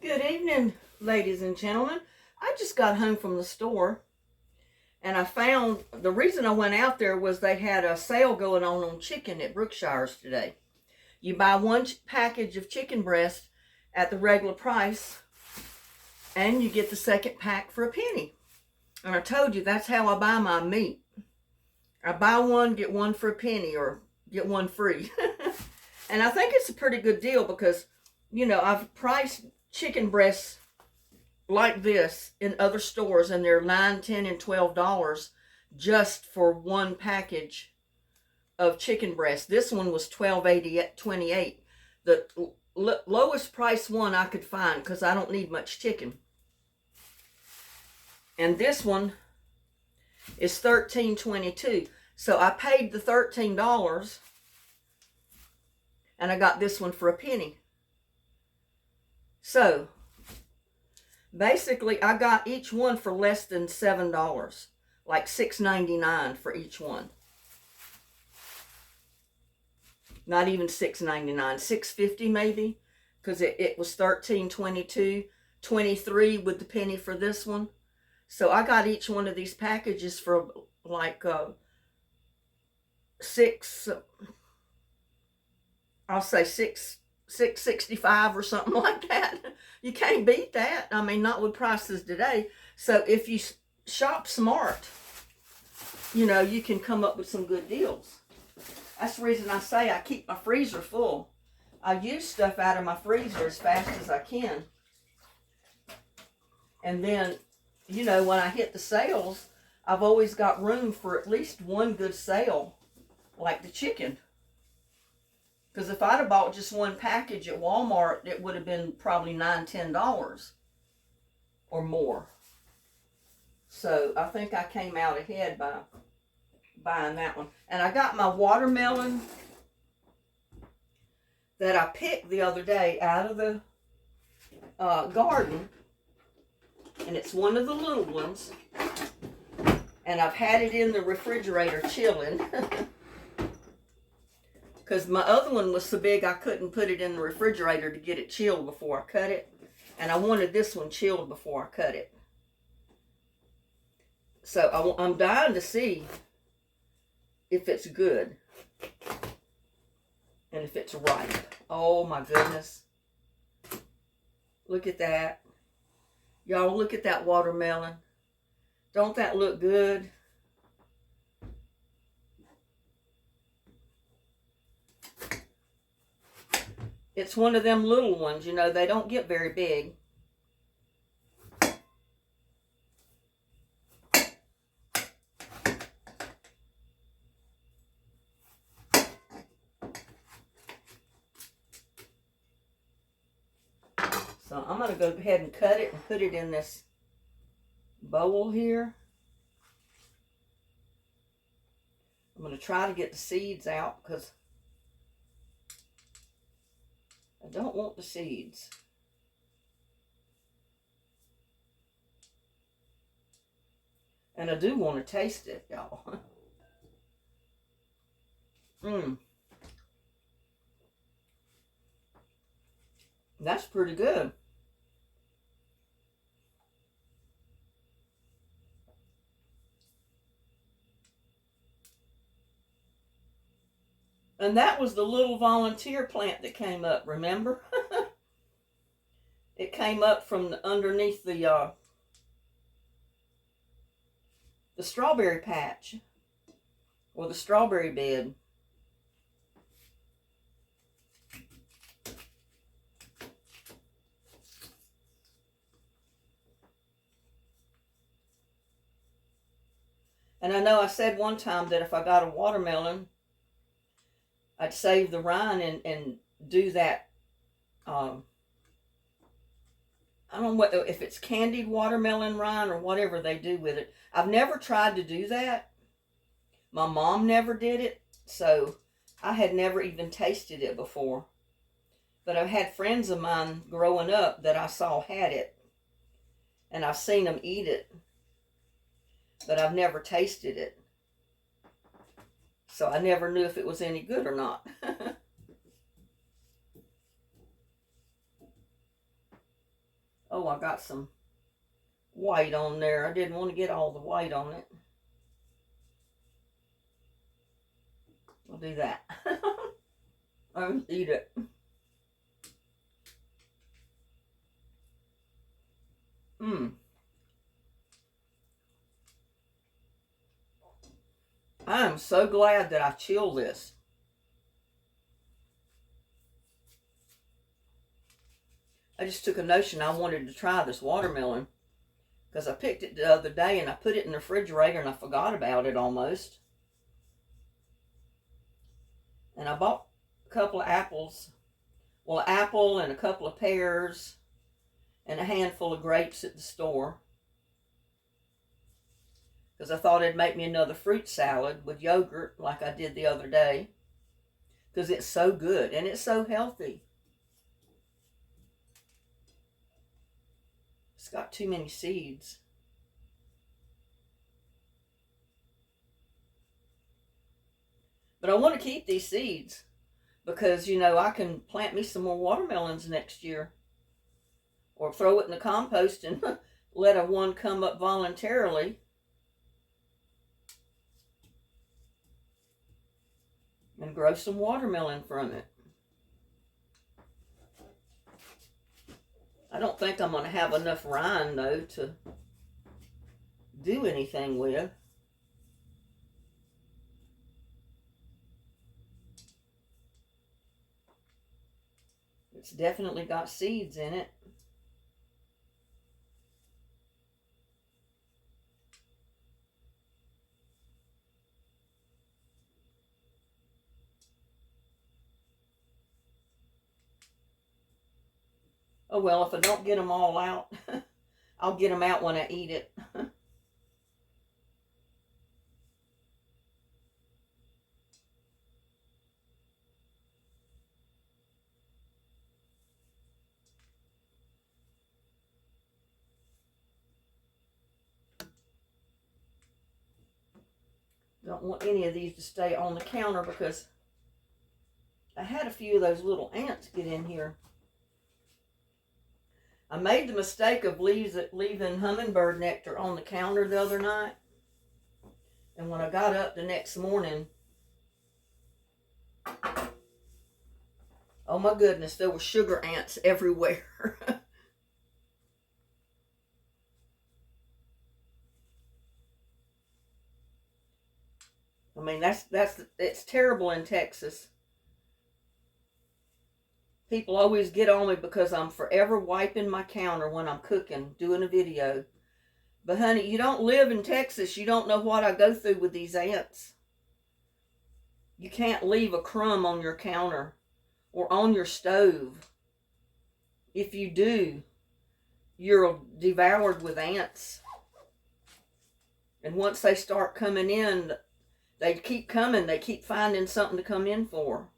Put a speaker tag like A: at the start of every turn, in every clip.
A: Good evening, ladies and gentlemen. I just got home from the store and I found the reason I went out there was they had a sale going on chicken at Brookshire's today. You buy one package of chicken breast at the regular price and you get the second pack for a penny. And I told you that's how I buy my meat. I buy one, get one for a penny, or get one free. And I think it's a pretty good deal because, I've priced chicken breasts like this in other stores and they're $9, $10, and $12 just for one package of chicken breast. This one was $12.80 at $28. The lowest price one I could find because I don't need much chicken. And this one is $13.22. So I paid the $13 and I got this one for a penny. So basically I got each one for less than $7, like $6.99 for each one. Not even $6.99, $6.50 maybe, because it was $13.22, $23 with the penny for this one. So I got each one of these packages for like $6.65 or something like that. You can't beat that. I mean, not with prices today. So if you shop smart, you can come up with some good deals. That's the reason I say I keep my freezer full. I use stuff out of my freezer as fast as I can. And then, when I hit the sales, I've always got room for at least one good sale, like the chicken. Because if I'd have bought just one package at Walmart, it would have been probably $9, $10 or more. So I think I came out ahead by buying that one. And I got my watermelon that I picked the other day out of the garden. And it's one of the little ones. And I've had it in the refrigerator chilling. Because my other one was so big I couldn't put it in the refrigerator to get it chilled before I cut it. And I wanted this one chilled before I cut it. So I'm dying to see if it's good. And if it's ripe. Oh my goodness. Look at that. Y'all, look at that watermelon. Don't that look good? It's one of them little ones, they don't get very big. So I'm going to go ahead and cut it and put it in this bowl here. I'm going to try to get the seeds out because I don't want the seeds. And I do want to taste it, y'all. That's pretty good. And that was the little volunteer plant that came up, remember? It came up from underneath the strawberry patch. Or the strawberry bed. And I know I said one time that if I got a watermelon, I'd save the rind and do that. I don't know if it's candied watermelon rind or whatever they do with it. I've never tried to do that. My mom never did it, so I had never even tasted it before. But I've had friends of mine growing up that I saw had it. And I've seen them eat it. But I've never tasted it. So I never knew if it was any good or not. Oh, I got some white on there. I didn't want to get all the white on it. I'll do that. I'll eat it. I am so glad that I chilled this. I just took a notion I wanted to try this watermelon because I picked it the other day and I put it in the refrigerator and I forgot about it almost. And I bought a couple of apples. Well, an apple and a couple of pears and a handful of grapes at the store. Because I thought it'd make me another fruit salad with yogurt like I did the other day. Because it's so good and it's so healthy. It's got too many seeds. But I want to keep these seeds because, you know, I can plant me some more watermelons next year. Or throw it in the compost and let a one come up voluntarily. And grow some watermelon from it. I don't think I'm going to have enough rind, though, to do anything with. It's definitely got seeds in it. Oh, well, if I don't get them all out, I'll get them out when I eat it. Don't want any of these to stay on the counter because I had a few of those little ants get in here. I made the mistake of leaving hummingbird nectar on the counter the other night. And when I got up the next morning, oh my goodness, there were sugar ants everywhere. I mean, it's terrible in Texas. People always get on me because I'm forever wiping my counter when I'm cooking, doing a video. But honey, you don't live in Texas. You don't know what I go through with these ants. You can't leave a crumb on your counter or on your stove. If you do, you're devoured with ants. And once they start coming in, they keep coming. They keep finding something to come in for.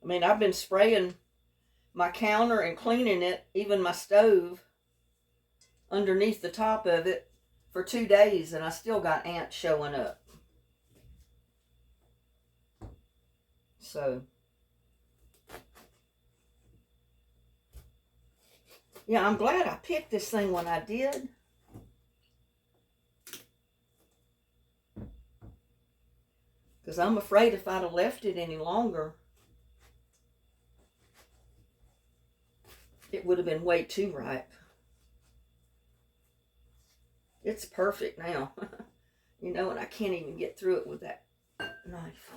A: I mean, I've been spraying my counter and cleaning it, even my stove, underneath the top of it for 2 days, and I still got ants showing up. So, yeah, I'm glad I picked this thing when I did. Because I'm afraid if I'd have left it any longer, it would have been way too ripe. It's perfect now. You know, and I can't even get through it with that knife.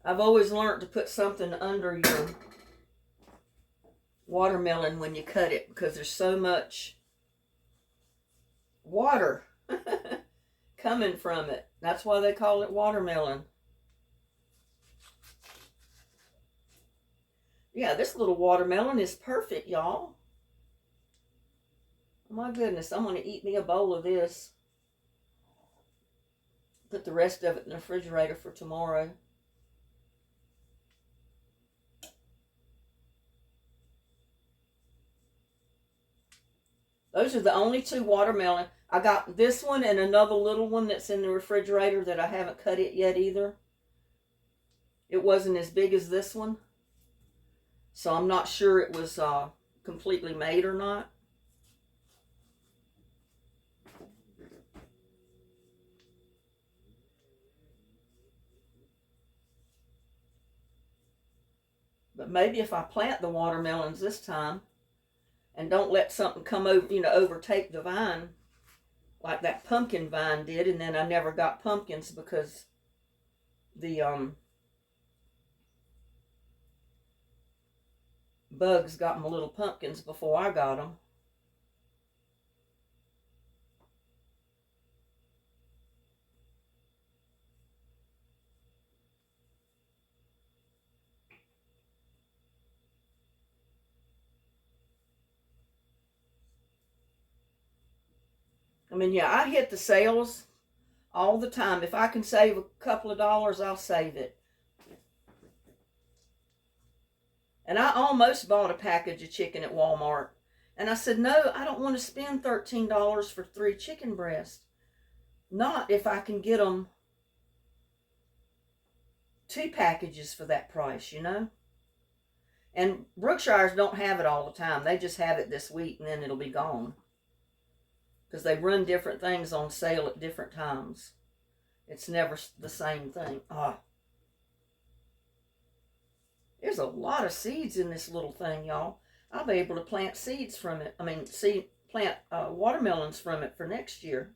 A: I've always learned to put something under your watermelon when you cut it because there's so much water coming from it. That's why they call it watermelon. Yeah, this little watermelon is perfect, y'all. Oh my goodness, I'm going to eat me a bowl of this. Put the rest of it in the refrigerator for tomorrow. Those are the only 2 watermelon. I got this one and another little one that's in the refrigerator that I haven't cut it yet either. It wasn't as big as this one. So I'm not sure it was completely made or not. But maybe if I plant the watermelons this time and don't let something come over, overtake the vine like that pumpkin vine did, and then I never got pumpkins because the bugs got my little pumpkins before I got them. I mean, yeah, I hit the sales all the time. If I can save a couple of dollars, I'll save it. And I almost bought a package of chicken at Walmart. And I said, no, I don't want to spend $13 for 3 chicken breasts. Not if I can get them 2 packages for that price, And Brookshires don't have it all the time. They just have it this week and then it'll be gone. Because they run different things on sale at different times. It's never the same thing. There's a lot of seeds in this little thing, y'all. I'll be able to plant seeds from it. Plant watermelons from it for next year.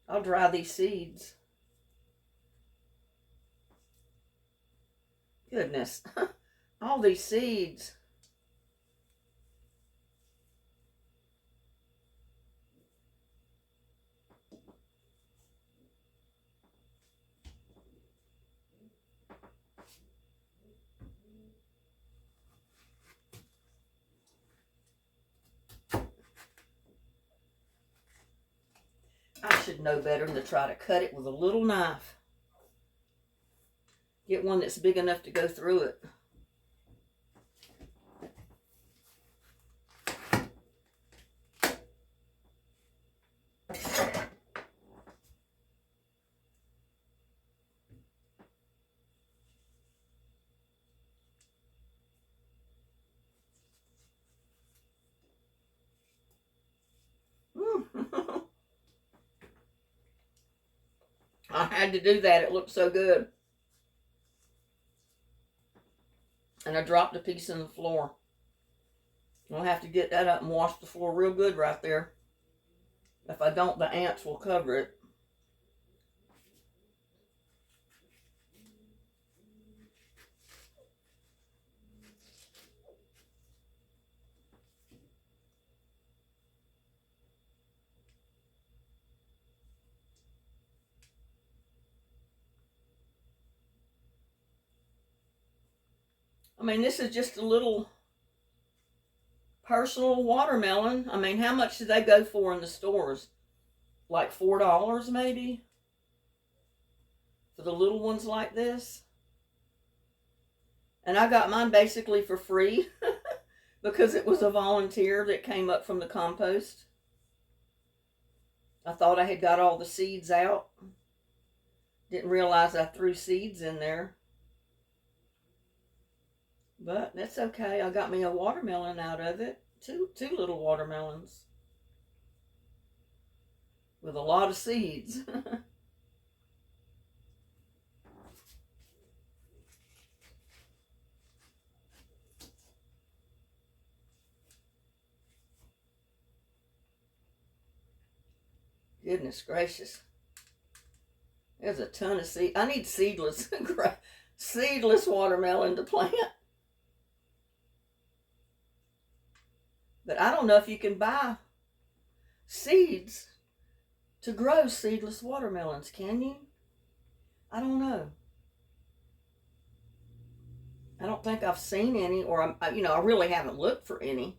A: I'll dry these seeds. Goodness. All these seeds. I should know better than to try to cut it with a little knife. Get one that's big enough to go through it. I had to do that. It looked so good. And I dropped a piece on the floor. I'll have to get that up and wash the floor real good right there. If I don't, the ants will cover it. I mean, this is just a little personal watermelon. I mean, how much do they go for in the stores? Like $4 maybe? For the little ones like this? And I got mine basically for free because it was a volunteer that came up from the compost. I thought I had got all the seeds out. Didn't realize I threw seeds in there. But that's okay. I got me a watermelon out of it. Two little watermelons. With a lot of seeds. Goodness gracious. There's a ton of seed. I need seedless watermelon to plant. But I don't know if you can buy seeds to grow seedless watermelons, can you? I don't know. I don't think I've seen any, or I really haven't looked for any.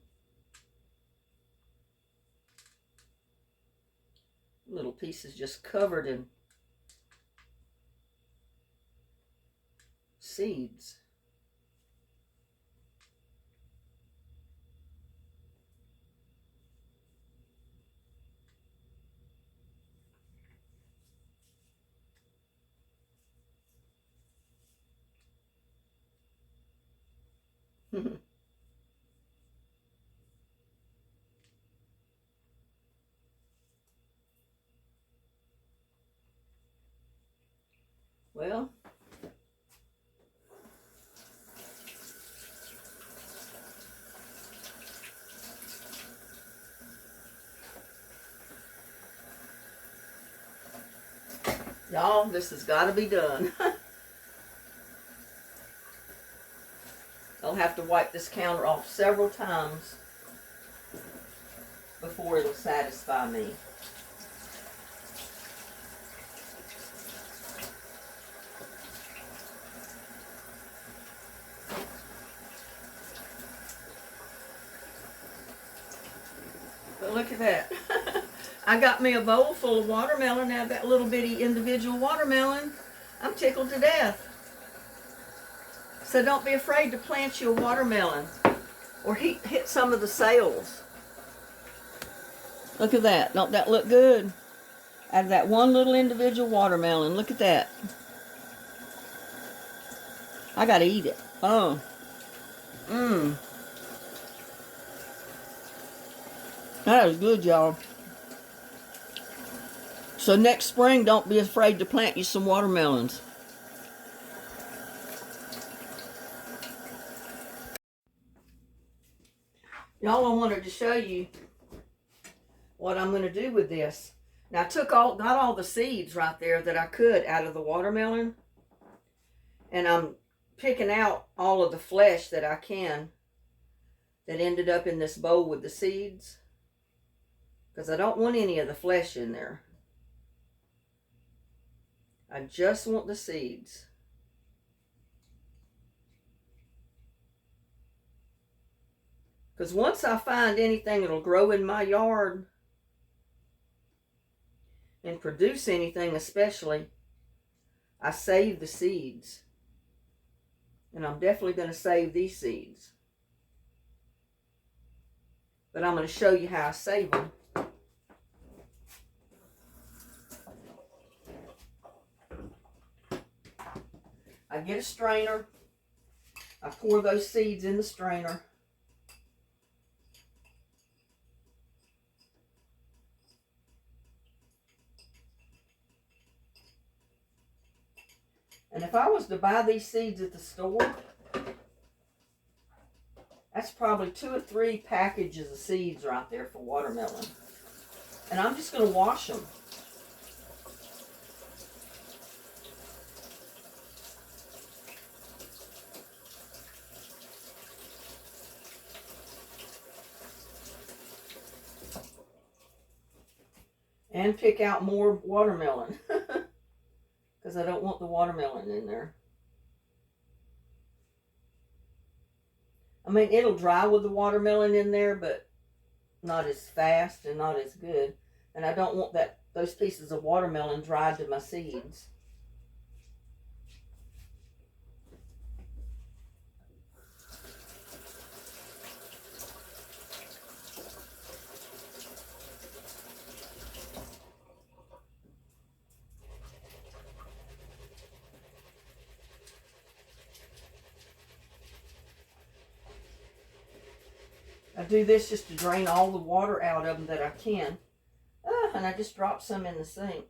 A: Little pieces just covered in seeds. Well, y'all, this has got to be done. I'll have to wipe this counter off several times before it'll satisfy me. But look at that. I got me a bowl full of watermelon. Now that little bitty individual watermelon, I'm tickled to death. So don't be afraid to plant you a watermelon or hit some of the sales. Look at that. Don't that look good? Out of that one little individual watermelon. Look at that. I gotta eat it. Oh. Mmm. That is good, y'all. So next spring, don't be afraid to plant you some watermelons. Y'all, I wanted to show you what I'm going to do with this. Now, I got all the seeds right there that I could out of the watermelon. And I'm picking out all of the flesh that I can that ended up in this bowl with the seeds. Because I don't want any of the flesh in there. I just want the seeds. Because once I find anything that'll grow in my yard and produce anything especially, I save the seeds. And I'm definitely going to save these seeds. But I'm going to show you how I save them. I get a strainer. I pour those seeds in the strainer. And if I was to buy these seeds at the store, that's probably 2 or 3 packages of seeds right there for watermelon. And I'm just going to wash them. And pick out more watermelon. Because I don't want the watermelon in there. I mean, it'll dry with the watermelon in there, but not as fast and not as good. And I don't want those pieces of watermelon dried to my seeds. I do this just to drain all the water out of them that I can. And I just dropped some in the sink.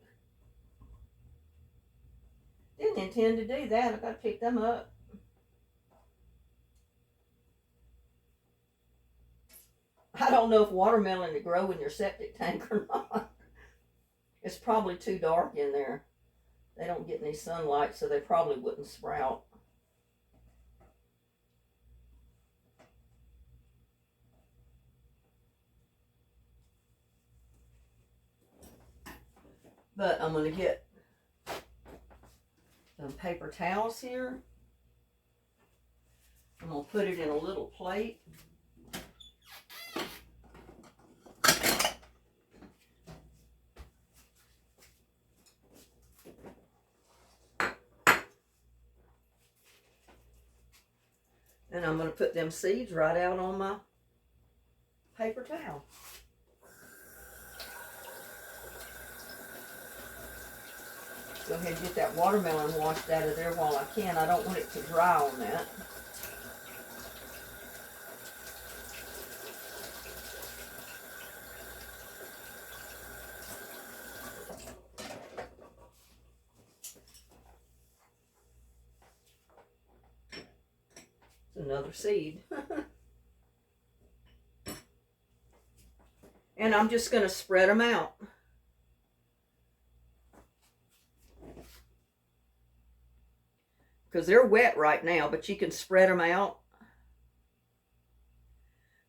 A: Didn't intend to do that. I got to pick them up. I don't know if watermelon to grow in your septic tank or not. It's probably too dark in there. They don't get any sunlight, so they probably wouldn't sprout. But I'm going to get some paper towels here. I'm going to put it in a little plate. And I'm going to put them seeds right out on my paper towel. Go ahead and get that watermelon washed out of there while I can. I don't want it to dry on that. It's another seed. And I'm just going to spread them out. Because they're wet right now, but you can spread them out.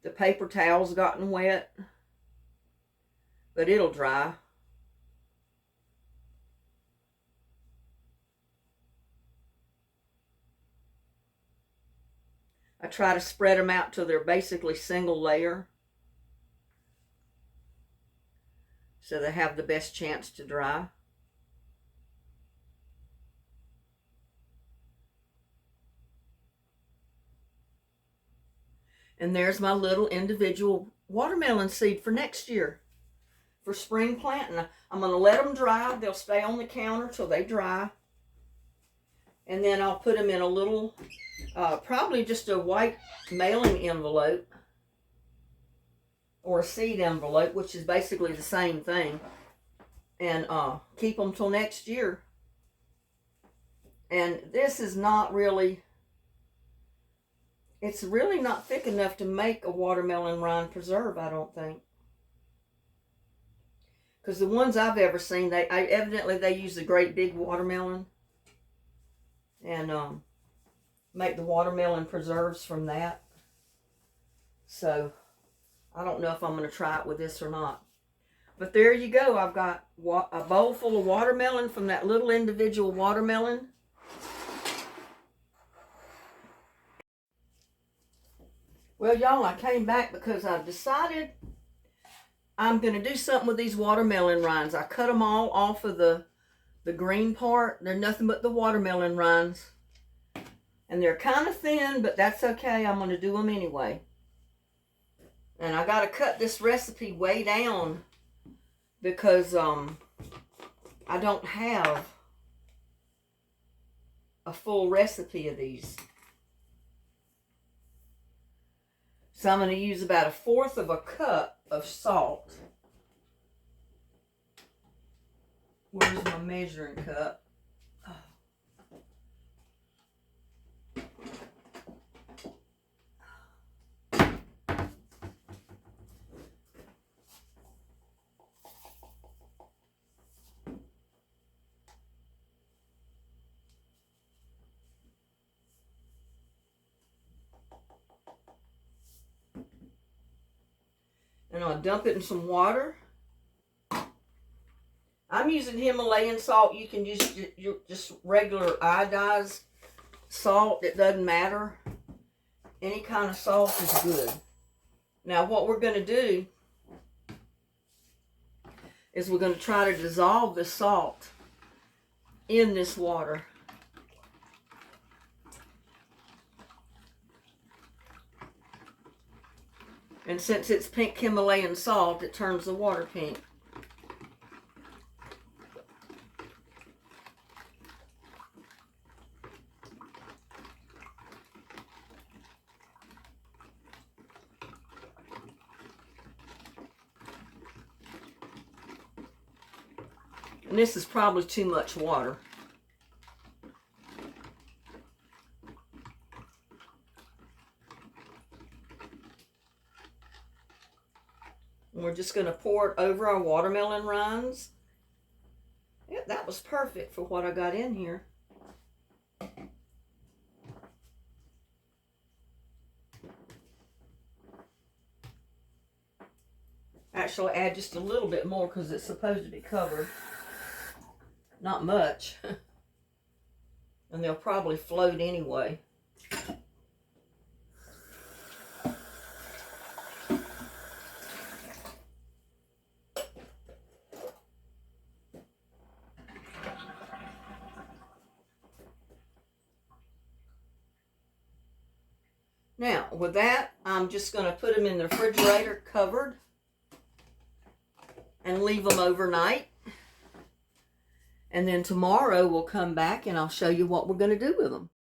A: The paper towel's gotten wet, but it'll dry. I try to spread them out till they're basically single layer, so they have the best chance to dry. And there's my little individual watermelon seed for next year, for spring planting. I'm going to let them dry. They'll stay on the counter till they dry. And then I'll put them in a little, probably just a white mailing envelope or a seed envelope, which is basically the same thing. And keep them till next year. And this is not really, it's really not thick enough to make a watermelon rind preserve, I don't think. Because the ones I've ever seen, evidently they use the great big watermelon and make the watermelon preserves from that. So I don't know if I'm going to try it with this or not. But there you go. I've got a bowl full of watermelon from that little individual watermelon. Well, y'all, I came back because I've decided I'm going to do something with these watermelon rinds. I cut them all off of the green part. They're nothing but the watermelon rinds. And they're kind of thin, but that's okay. I'm going to do them anyway. And I got to cut this recipe way down because I don't have a full recipe of these. So I'm going to use about 1/4 of a cup of salt. Where's my measuring cup? And I'll dump it in some water. I'm using Himalayan salt. You can use just regular iodized salt. It doesn't matter. Any kind of salt is good. Now what we're going to do is we're going to try to dissolve the salt in this water. And since it's pink Himalayan salt, it turns the water pink. And this is probably too much water. And we're just going to pour it over our watermelon rinds. Yeah, that was perfect for what I got in here. Actually, add just a little bit more because it's supposed to be covered. Not much. And they'll probably float anyway. Now, with that, I'm just going to put them in the refrigerator covered and leave them overnight. And then tomorrow we'll come back and I'll show you what we're going to do with them.